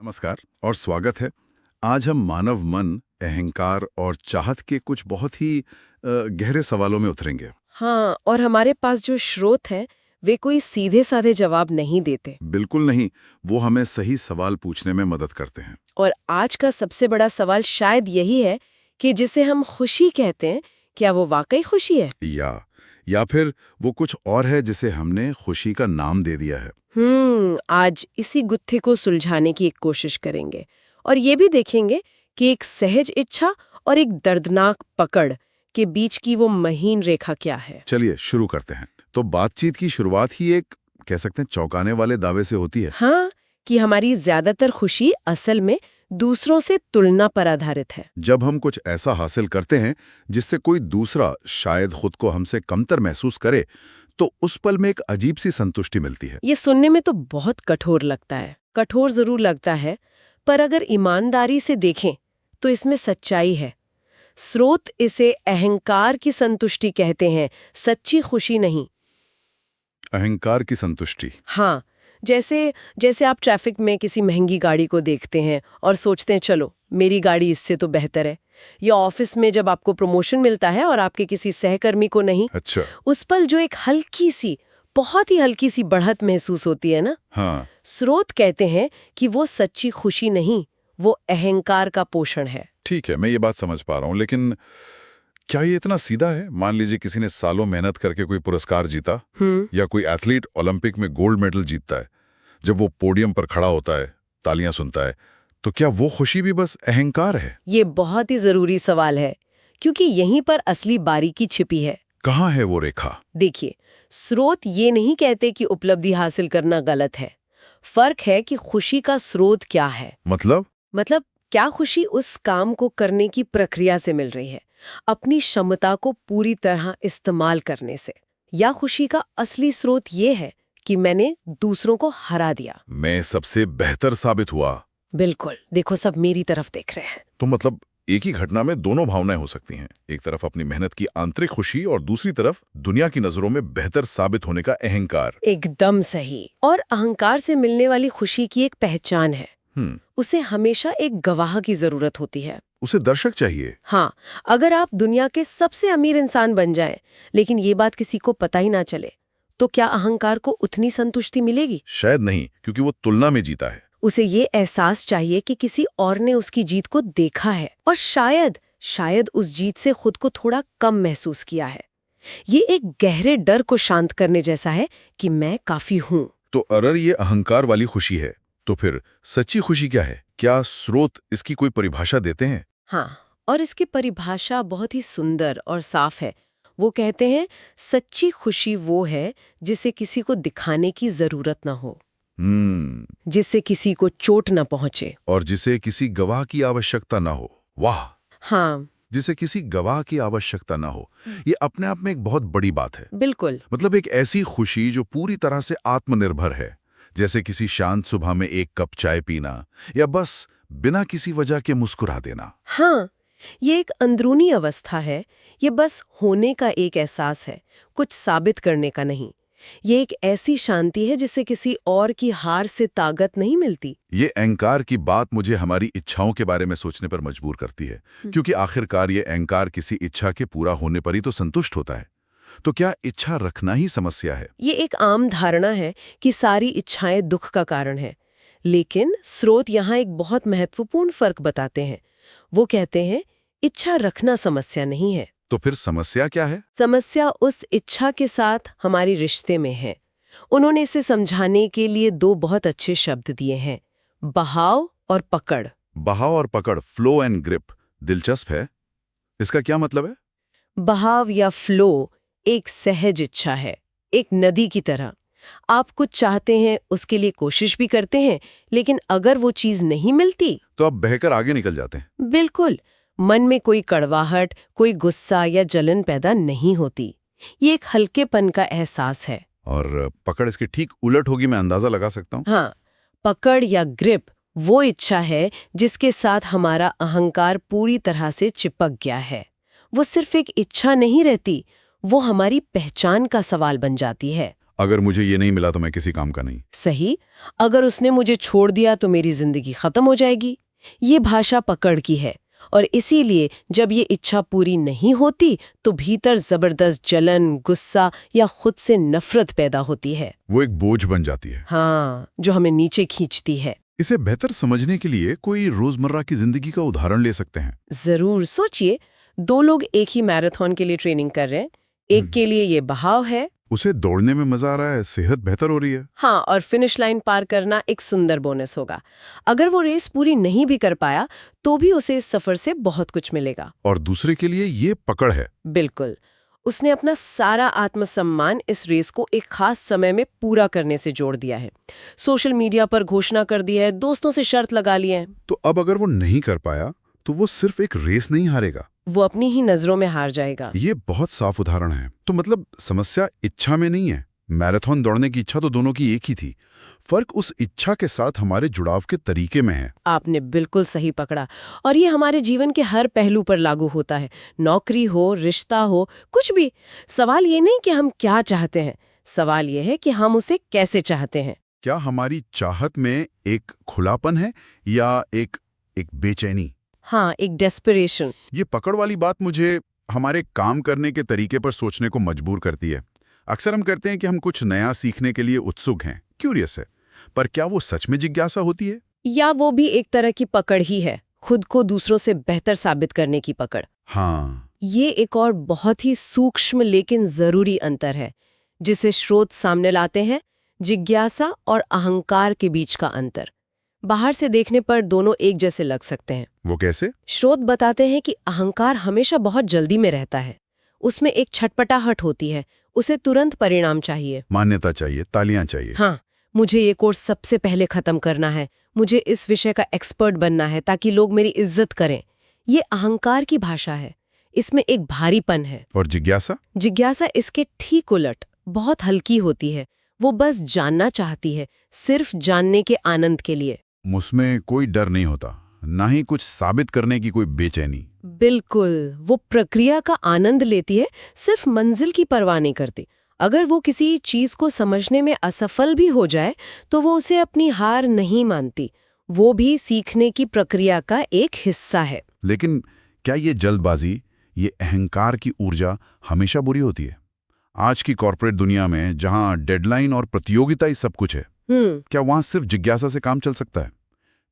नमस्कार और स्वागत है। आज हम मानव मन, अहंकार और चाहत के कुछ बहुत ही गहरे सवालों में उतरेंगे। हाँ, और हमारे पास जो स्रोत हैं वे कोई सीधे साधे जवाब नहीं देते। बिल्कुल नहीं, वो हमें सही सवाल पूछने में मदद करते हैं। और आज का सबसे बड़ा सवाल शायद यही है कि जिसे हम खुशी कहते हैं, क्या वो वाकई खुशी है? या फिर वो कुछ और है जिसे हमने खुशी का नाम दे दिया है। आज इसी गुत्थे को सुलझाने की एक कोशिश करेंगे और ये भी देखेंगे कि एक सहज इच्छा और एक दर्दनाक पकड़ के बीच की वो महीन रेखा क्या है। चलिए शुरू करते हैं। तो बातचीत की शुरुआत ही एक कह सकते हैं चौंकाने वाले दावे से होती है। हाँ, कि हमारी ज्यादातर खुशी असल में दूसरों से तुलना पर आधारित है। जब हम कुछ ऐसा हासिल करते हैं जिससे कोई दूसरा शायद खुद को हमसे कमतर महसूस करे, तो उस पल में एक अजीब सी संतुष्टि मिलती है। ये सुनने में तो बहुत कठोर लगता है, कठोर जरूर लगता है, पर अगर ईमानदारी से देखें तो इसमें सच्चाई है। स्रोत इसे अहंकार की संतुष्टि कहते हैं, सच्ची खुशी नहीं। अहंकार की संतुष्टि। हाँ, जैसे जैसे आप ट्रैफिक में किसी महंगी गाड़ी को देखते हैं और सोचते हैं चलो मेरी गाड़ी इससे तो बेहतर है, या ऑफिस में जब आपको प्रमोशन मिलता है और आपके किसी सहकर्मी को नहीं। अच्छा। उस पल जो एक हल्की सी, बहुत ही हल्की सी बढ़त महसूस होती है ना। हाँ। स्रोत कहते हैं कि वो सच्ची खुशी नहीं, वो अहंकार का पोषण है। ठीक है, मैं ये बात समझ पा रहा हूँ, लेकिन क्या ये इतना सीधा है? मान लीजिए किसी ने सालों मेहनत करके कोई पुरस्कार जीता, या कोई एथलीट ओलंपिक में गोल्ड मेडल जीतता है। जब वो पोडियम पर खड़ा होता है, तालियां सुनता है, तो क्या वो खुशी भी बस अहंकार है? ये बहुत ही जरूरी सवाल है, क्योंकि यहीं पर असली बारीकी छिपी है। कहाँ है वो रेखा? देखिए, स्रोत ये नहीं कहते कि उपलब्धि हासिल करना गलत है। फर्क है कि खुशी का स्रोत क्या है। मतलब क्या खुशी उस काम को करने की प्रक्रिया से मिल रही है, अपनी क्षमता को पूरी तरह इस्तेमाल करने से, या खुशी का असली स्रोत ये है कि मैंने दूसरों को हरा दिया, मैं सबसे बेहतर साबित हुआ। बिल्कुल, देखो सब मेरी तरफ देख रहे हैं। तो मतलब एक ही घटना में दोनों भावनाएं हो सकती हैं। एक तरफ अपनी मेहनत की आंतरिक खुशी और दूसरी तरफ दुनिया की नजरों में बेहतर साबित होने का अहंकार। एकदम सही। और अहंकार से मिलने वाली खुशी की एक पहचान है। उसे हमेशा एक गवाह की जरूरत होती है। उसे दर्शक चाहिए। हाँ, अगर आप दुनिया के सबसे अमीर इंसान बन जाएं, लेकिन ये बात किसी को पता ही ना चले, तो क्या अहंकार को उतनी संतुष्टि मिलेगी? शायद नहीं, क्योंकि वो तुलना में जीता है। उसे ये एहसास चाहिए कि किसी और ने उसकी जीत को देखा है और शायद उस जीत से खुद को थोड़ा कम महसूस किया है। ये एक गहरे डर को शांत करने जैसा है कि मैं काफी हूँ। तो अगर ये अहंकार वाली खुशी है, तो फिर सच्ची खुशी क्या है? क्या स्रोत इसकी कोई परिभाषा देते हैं? हाँ, और इसकी परिभाषा बहुत ही सुंदर और साफ है। वो कहते हैं, सच्ची खुशी वो है जिसे किसी को दिखाने की जरूरत ना हो, जिससे किसी को चोट न पहुंचे, और जिसे किसी गवाह की आवश्यकता ना हो। वाह। हाँ, जिसे किसी गवाह की आवश्यकता ना हो, ये अपने आप में एक बहुत बड़ी बात है। बिल्कुल। मतलब एक ऐसी खुशी जो पूरी तरह से आत्मनिर्भर है, जैसे किसी शांत सुबह में एक कप चाय पीना, या बस बिना किसी वजह के मुस्कुरा देना। हाँ, ये एक अंदरूनी अवस्था है। ये बस होने का एक एहसास है, कुछ साबित करने का नहीं। ये एक ऐसी शांति है जिससे किसी और की हार से ताकत नहीं मिलती। ये अहंकार की बात मुझे हमारी इच्छाओं के बारे में सोचने पर मजबूर करती है, क्योंकि आखिरकार ये अहंकार किसी इच्छा के पूरा होने पर ही तो संतुष्ट होता है। तो क्या इच्छा रखना ही समस्या है? ये एक आम धारणा है कि सारी इच्छाएं दुख का कारण है, लेकिन स्रोत यहाँ एक बहुत महत्वपूर्ण फर्क बताते हैं। वो कहते हैं, इच्छा रखना समस्या नहीं है। तो फिर समस्या क्या है? समस्या उस इच्छा के साथ हमारी रिश्ते में है। उन्होंने इसे समझाने के लिए दो बहुत अच्छे शब्द दिए हैं, बहाव और पकड़। बहाव और पकड़, फ्लो एंड ग्रिप, दिलचस्प है। इसका क्या मतलब है? बहाव या फ्लो एक सहज इच्छा है, एक नदी की तरह। आप कुछ चाहते हैं, उसके लिए कोशिश भी करते हैं, लेकिन अगर वो चीज नहीं मिलती तो आप बहकर आगे निकल जाते हैं। बिल्कुल, मन में कोई कड़वाहट, कोई गुस्सा या जलन पैदा नहीं होती। ये एक हल्केपन का एहसास है। और पकड़ इसके ठीक उलट होगी, मैं अंदाजा लगा सकता हूँ। हाँ, पकड़ या ग्रिप वो इच्छा है जिसके साथ हमारा अहंकार पूरी तरह से चिपक गया है। वो सिर्फ एक इच्छा नहीं रहती, वो हमारी पहचान का सवाल बन जाती है। अगर मुझे ये नहीं मिला तो मैं किसी काम का नहीं। सही। अगर उसने मुझे छोड़ दिया तो मेरी जिंदगी खत्म हो जाएगी। ये भाषा पकड़ की है, और इसीलिए जब ये इच्छा पूरी नहीं होती तो भीतर जबरदस्त जलन, गुस्सा या खुद से नफरत पैदा होती है। वो एक बोझ बन जाती है। हाँ, जो हमें नीचे खींचती है। इसे बेहतर समझने के लिए कोई रोजमर्रा की जिंदगी का उदाहरण ले सकते हैं। जरूर। सोचिए, 2 लोग एक ही मैराथन के लिए ट्रेनिंग कर रहे हैं। एक के लिए ये बहाव है, उसे दौड़ने में मजा आ रहा है, सेहत बेहतर हो रही है। हाँ, और फिनिश लाइन पार करना एक सुंदर बोनस होगा। अगर वो रेस पूरी नहीं भी कर पाया तो भी उसे इस सफर से बहुत कुछ मिलेगा। और दूसरे के लिए ये पकड़ है। बिल्कुल। उसने अपना सारा आत्मसम्मान इस रेस को एक खास समय में पूरा करने से जोड़ दिया है। सोशल मीडिया पर घोषणा कर दी है, दोस्तों से शर्त लगा ली है। तो अब अगर वो नहीं कर पाया तो वो सिर्फ एक रेस नहीं हारेगा, वो अपनी ही नजरों में हार जाएगा। ये बहुत साफ उदाहरण है। तो मतलब समस्या इच्छा में नहीं है। मैराथन दौड़ने की इच्छा तो दोनों की एक ही थी। फर्क उस इच्छा के साथ हमारे जुड़ाव के तरीके में है। आपने बिल्कुल सही पकड़ा। और ये हमारे जीवन के हर पहलू पर लागू होता है। नौकरी हो, रिश्ता हो, कुछ भी। सवाल ये नहीं कि हम क्या चाहते हैं, सवाल ये है कि हम उसे कैसे चाहते हैं। क्या हमारी चाहत में एक खुलापन है या एक बेचैनी? हाँ, एक डेस्परेशन। ये पकड़ वाली बात मुझे हमारे काम करने के तरीके पर सोचने को मजबूर करती है। अक्सर हम कहते हैं कि हम कुछ नया सीखने के लिए उत्सुक हैं, क्यूरियस है, पर क्या वो सच में जिज्ञासा होती है? या वो भी एक तरह की पकड़ ही है, खुद को दूसरों से बेहतर साबित करने की पकड़। हाँ, ये एक और बहुत ही सूक्ष्म लेकिन जरूरी अंतर है जिसे स्रोत सामने लाते हैं, जिज्ञासा और अहंकार के बीच का अंतर। बाहर से देखने पर दोनों एक जैसे लग सकते हैं। वो कैसे? स्रोत बताते हैं कि अहंकार हमेशा बहुत जल्दी में रहता है। उसमें एक छटपटाहट होती है, उसे तुरंत परिणाम चाहिए, मान्यता चाहिए, तालियां चाहिए। हाँ, मुझे ये कोर्स सबसे पहले खत्म करना है, मुझे इस विषय का एक्सपर्ट बनना है ताकि लोग मेरी इज्जत करें। ये अहंकार की भाषा है, इसमें एक भारीपन है। और जिज्ञासा? जिज्ञासा इसके ठीक उलट, बहुत हल्की होती है। वो बस जानना चाहती है, सिर्फ जानने के आनंद के लिए। उसमें कोई डर नहीं होता, ना ही कुछ साबित करने की कोई बेचैनी। बिल्कुल, वो प्रक्रिया का आनंद लेती है, सिर्फ मंजिल की परवाह नहीं करती। अगर वो किसी चीज को समझने में असफल भी हो जाए तो वो उसे अपनी हार नहीं मानती। वो भी सीखने की प्रक्रिया का एक हिस्सा है। लेकिन क्या ये जल्दबाजी, ये अहंकार की ऊर्जा हमेशा बुरी होती है? आज की कॉर्पोरेट दुनिया में जहां डेडलाइन और प्रतियोगिता ही सब कुछ है, क्या वहां सिर्फ जिज्ञासा से काम चल सकता है?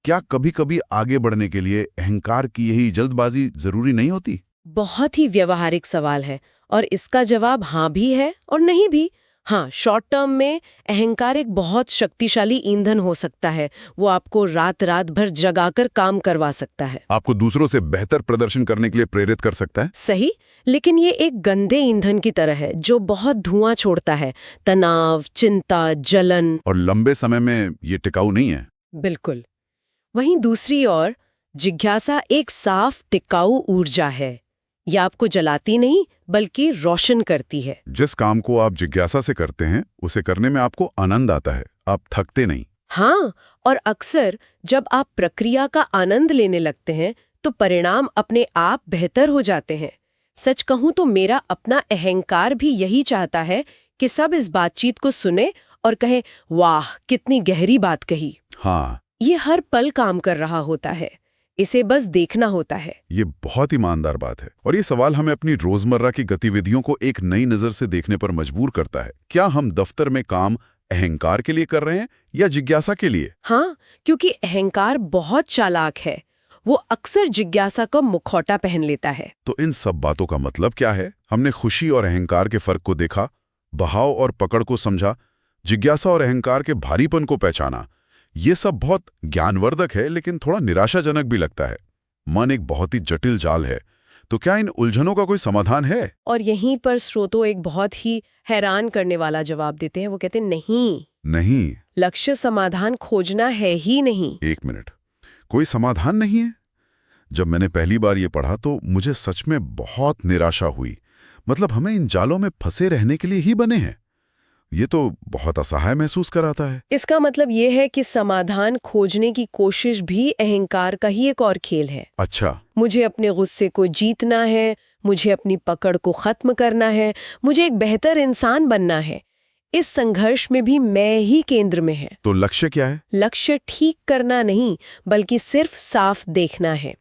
क्या कभी-कभी आगे बढ़ने के लिए अहंकार की यही जल्दबाजी जरूरी नहीं होती? बहुत ही व्यवहारिक सवाल है, और इसका जवाब हाँ भी है और नहीं भी। हाँ, शॉर्ट टर्म में अहंकार एक बहुत शक्तिशाली ईंधन हो सकता है। वो आपको रात रात भर जगाकर काम करवा सकता है, आपको दूसरों से बेहतर प्रदर्शन करने के लिए प्रेरित कर सकता है। सही। लेकिन ये एक गंदे ईंधन की तरह है जो बहुत धुआं छोड़ता है, तनाव, चिंता, जलन। और लंबे समय में ये टिकाऊ नहीं है। बिल्कुल। वहीं दूसरी ओर जिज्ञासा एक साफ, टिकाऊ ऊर्जा है। यह आपको जलाती नहीं बल्कि रोशन करती है। जिस काम को आप जिज्ञासा से करते हैं उसे करने में आपको आनंद आता है, आप थकते नहीं। हाँ, और अक्सर जब आप प्रक्रिया का आनंद लेने लगते हैं तो परिणाम अपने आप बेहतर हो जाते हैं। सच कहूं तो मेरा अपना अहंकार भी यही चाहता है कि सब इस बातचीत को सुने और कहें, वाह कितनी गहरी बात कही। हाँ, ये हर पल काम कर रहा होता है, इसे बस देखना होता है। ये बहुत ईमानदार बात है। और ये सवाल हमें अपनी रोजमर्रा की गतिविधियों को एक नई नजर से देखने पर मजबूर करता है। क्या हम दफ्तर में काम अहंकार के लिए कर रहे हैं या जिज्ञासा के लिए? हाँ, क्योंकि अहंकार बहुत चालाक है, वो अक्सर जिज्ञासा का मुखौटा पहन लेता है। तो इन सब बातों का मतलब क्या है? हमने खुशी और अहंकार के फर्क को देखा, बहाव और पकड़ को समझा, जिज्ञासा और अहंकार के भारीपन को पहचाना। ये सब बहुत ज्ञानवर्धक है, लेकिन थोड़ा निराशाजनक भी लगता है। मन एक बहुत ही जटिल जाल है। तो क्या इन उलझनों का कोई समाधान है? और यहीं पर स्रोतो एक बहुत ही हैरान करने वाला जवाब देते हैं। वो कहते हैं, नहीं, लक्ष्य समाधान खोजना है ही नहीं। एक मिनट, कोई समाधान नहीं है? जब मैंने पहली बार ये पढ़ा तो मुझे सच में बहुत निराशा हुई। मतलब हमें इन जालों में फंसे रहने के लिए ही बने हैं। ये तो बहुत असहाय महसूस कराता है। इसका मतलब ये है कि समाधान खोजने की कोशिश भी अहंकार का ही एक और खेल है। अच्छा, मुझे अपने गुस्से को जीतना है, मुझे अपनी पकड़ को खत्म करना है, मुझे एक बेहतर इंसान बनना है। इस संघर्ष में भी मैं ही केंद्र में है। तो लक्ष्य क्या है? लक्ष्य ठीक करना नहीं, बल्कि सिर्फ साफ देखना है।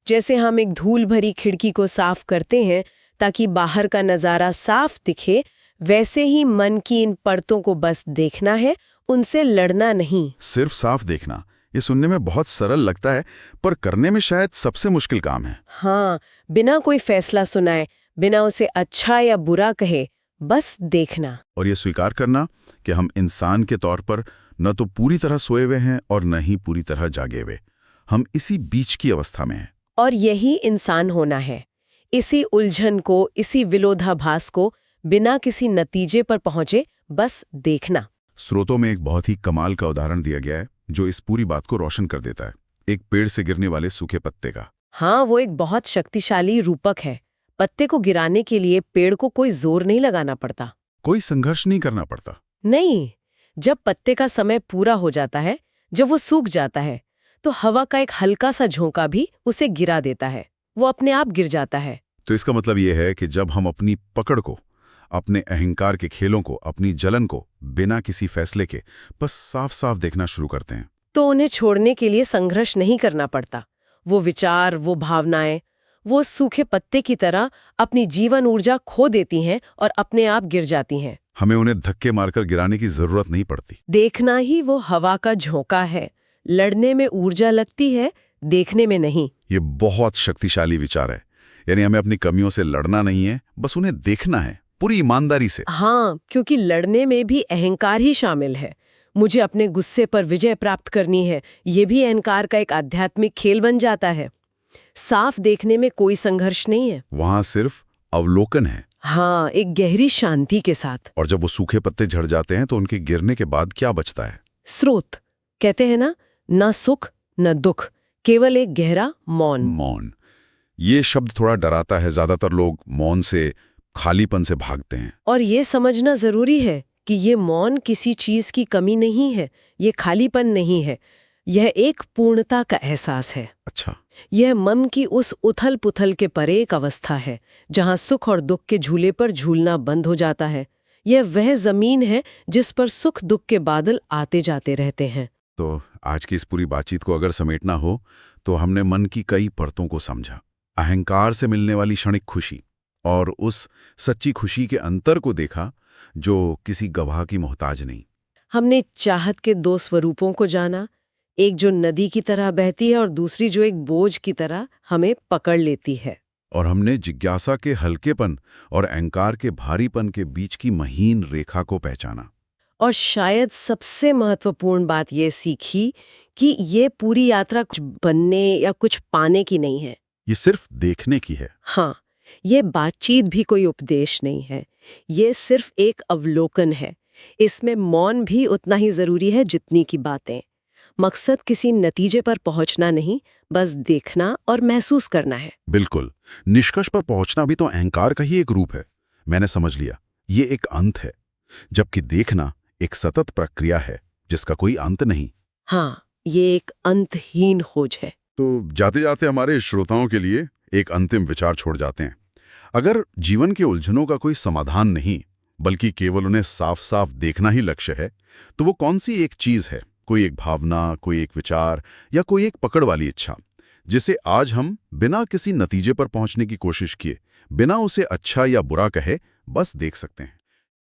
जैसे हम एक धूल भरी खिड़की को साफ करते हैं ताकि बाहर का नज़ारा साफ दिखे, वैसे ही मन की इन परतों को बस देखना है, उनसे लड़ना नहीं। सिर्फ साफ देखना, ये सुनने में बहुत सरल लगता है, पर करने में शायद सबसे मुश्किल काम है। हाँ, बिना कोई फैसला सुनाए, बिना उसे अच्छा या बुरा कहे, बस देखना। और ये स्वीकार करना कि हम इंसान के तौर पर न तो पूरी तरह सोए हुए हैं और न ही पूरी तरह जागे हुए। हम इसी बीच की अवस्था में हैं। और यही इंसान होना है। इसी उलझन को, इसी विरोधाभास को बिना किसी नतीजे पर पहुंचे बस देखना। स्रोतों में एक बहुत ही कमाल का उदाहरण दिया गया है जो इस पूरी बात को रोशन कर देता है। एक पेड़ से गिरने वाले सूखे पत्ते का। हाँ, वो एक बहुत शक्तिशाली रूपक है। पत्ते को गिराने के लिए पेड़ को कोई जोर नहीं लगाना पड़ता, कोई संघर्ष नहीं करना पड़ता। नहीं। जब पत्ते का समय पूरा हो जाता है, जब वो सूख जाता है, तो हवा का एक हल्का सा झोंका भी उसे गिरा देता है। वो अपने आप गिर जाता है। तो इसका मतलब ये है कि जब हम अपनी पकड़ को, अपने अहंकार के खेलों को, अपनी जलन को बिना किसी फैसले के बस साफ साफ देखना शुरू करते हैं, तो उन्हें छोड़ने के लिए संघर्ष नहीं करना पड़ता। वो विचार, वो भावनाएं, वो सूखे पत्ते की तरह अपनी जीवन ऊर्जा खो देती हैं और अपने आप गिर जाती हैं। हमें उन्हें धक्के मारकर गिराने की जरूरत नहीं पड़ती। देखना ही वो हवा का झोंका है। लड़ने में ऊर्जा लगती है, देखने में नहीं। ये बहुत शक्तिशाली विचार है। यानी हमें अपनी कमियों से लड़ना नहीं है, बस उन्हें देखना है पूरी ईमानदारी से। हाँ, क्योंकि लड़ने में भी अहंकार ही शामिल है। मुझे अपने गुस्से पर विजय प्राप्त करनी है, ये भी अहंकार का एक आध्यात्मिक खेल बन जाता है। साफ देखने में कोई संघर्ष नहीं है, वहां सिर्फ अवलोकन है। हाँ, एक गहरी शांति के साथ। और जब वो सूखे पत्ते झड़ जाते हैं तो उनके गिरने के बाद क्या बचता है? स्रोत कहते हैं ना सुख न दुख, केवल एक गहरा मौन। मौन, ये शब्द थोड़ा डराता है। ज्यादातर लोग मौन से, खालीपन से भागते हैं। और ये समझना जरूरी है कि ये मौन किसी चीज की कमी नहीं है, ये खालीपन नहीं है, यह एक पूर्णता का एहसास है। अच्छा, यह मन की उस उथल पुथल के परे एक अवस्था है जहां सुख और दुख के झूले पर झूलना बंद हो जाता है। यह वह जमीन है जिस पर सुख दुख के बादल आते जाते रहते हैं। तो आज की इस पूरी बातचीत को अगर समेटना हो तो हमने मन की कई परतों को समझा। अहंकार से मिलने वाली क्षणिक खुशी और उस सच्ची खुशी के अंतर को देखा जो किसी गवाह की मोहताज नहीं। हमने चाहत के दो स्वरूपों को जाना, एक जो नदी की तरह बहती है और दूसरी जो एक बोझ की तरह हमें पकड़ लेती है। और हमने जिज्ञासा के हल्केपन और अहंकार के भारीपन के बीच की महीन रेखा को पहचाना। और शायद सबसे महत्वपूर्ण बात ये सीखी कि ये पूरी यात्रा कुछ बनने या कुछ पाने की नहीं है, ये सिर्फ देखने की है। हाँ, ये बातचीत भी कोई उपदेश नहीं है, ये सिर्फ एक अवलोकन है। इसमें मौन भी उतना ही जरूरी है जितनी की बातें। मकसद किसी नतीजे पर पहुंचना नहीं, बस देखना और महसूस करना है। बिल्कुल, निष्कर्ष पर पहुंचना भी तो अहंकार का ही एक रूप है। मैंने समझ लिया, ये एक अंत है, जबकि देखना एक सतत प्रक्रिया है जिसका कोई अंत नहीं। हाँ, ये एक अंतहीन खोज है। तो जाते जाते हमारे श्रोताओं के लिए एक अंतिम विचार छोड़ जाते हैं। अगर जीवन के उलझनों का कोई समाधान नहीं, बल्कि केवल उन्हें साफ साफ देखना ही लक्ष्य है, तो वो कौन सी एक चीज है, कोई एक भावना, कोई एक विचार या कोई एक पकड़ वाली इच्छा, जिसे आज हम बिना किसी नतीजे पर पहुंचने की कोशिश किए, बिना उसे अच्छा या बुरा कहे, बस देख सकते हैं?